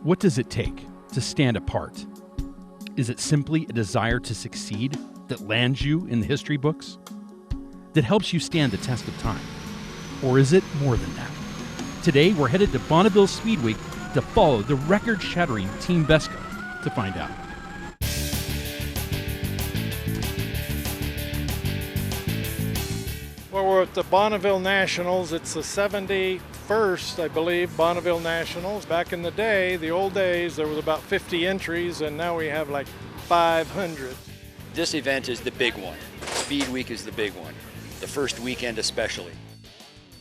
What does it take to stand apart? Is it simply a desire to succeed that lands you in the history books? That helps you stand the test of time? Or is it more than that? Today, we're headed to Bonneville Speedway to follow the record-shattering Team Vesco to find out. Well, we're at the Bonneville Nationals. It's the 71st, I believe, Bonneville Nationals. Back in the day, the old days, there was about 50 entries, and now we have like 500. This event is the big one. Speed Week is the big one, the first weekend especially.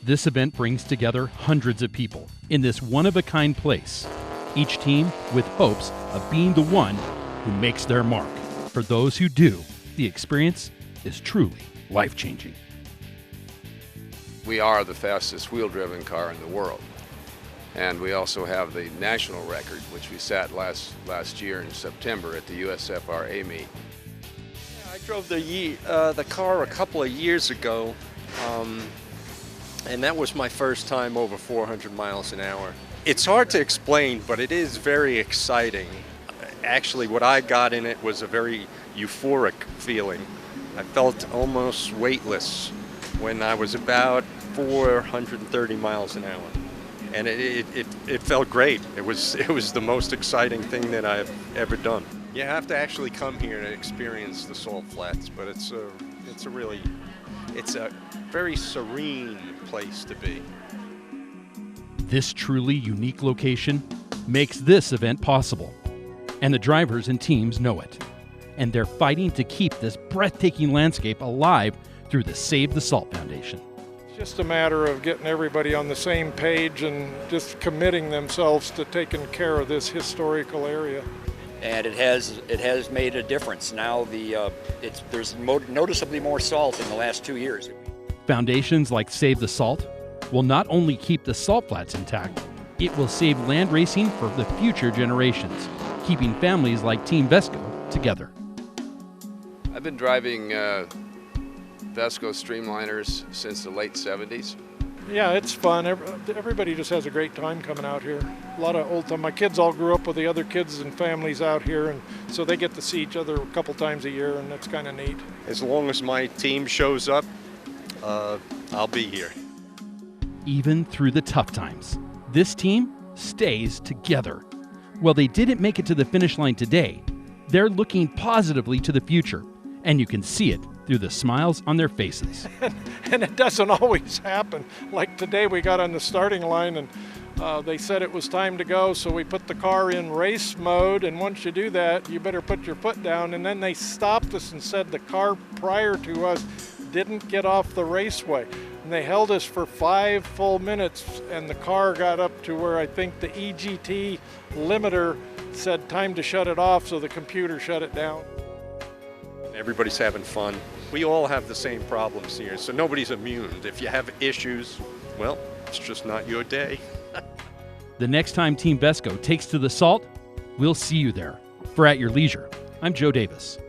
This event brings together hundreds of people in this one-of-a-kind place, each team with hopes of being the one who makes their mark. For those who do, the experience is truly life-changing. We are the fastest wheel-driven car in the world. And we also have the national record, which we set last year in September at the USFRA meet. I drove the car a couple of years ago, and that was my first time over 400 miles an hour. It's hard to explain, but it is very exciting. Actually, what I got in it was a very euphoric feeling. I felt almost weightless when I was about 430 miles an hour. And it felt great. It was the most exciting thing that I've ever done. You have to actually come here to experience the salt flats, but it's a very serene place to be. This truly unique location makes this event possible, and the drivers and teams know it. And they're fighting to keep this breathtaking landscape alive through the Save the Salt Foundation. It's just a matter of getting everybody on the same page and just committing themselves to taking care of this historical area. And it has made a difference. Now there's noticeably more salt in the last 2 years. Foundations like Save the Salt will not only keep the salt flats intact, it will save land racing for the future generations, keeping families like Team Vesco together. I've been driving Vesco Streamliners since the late 70s. Yeah, it's fun. Everybody just has a great time coming out here. A lot of old time. My kids all grew up with the other kids and families out here, and so they get to see each other a couple times a year, and that's kind of neat. As long as my team shows up, I'll be here. Even through the tough times, this team stays together. While they didn't make it to the finish line today, they're looking positively to the future, and you can see it through the smiles on their faces. And it doesn't always happen. Like today we got on the starting line and they said it was time to go, so we put the car in race mode, and once you do that, you better put your foot down. And then they stopped us and said the car prior to us didn't get off the raceway. And they held us for 5 full minutes, and the car got up to where I think the EGT limiter said time to shut it off, so the computer shut it down. Everybody's having fun. We all have the same problems here, so nobody's immune. If you have issues, well, it's just not your day. The next time Team Vesco takes to the salt, we'll see you there. For At Your Leisure, I'm Joe Davis.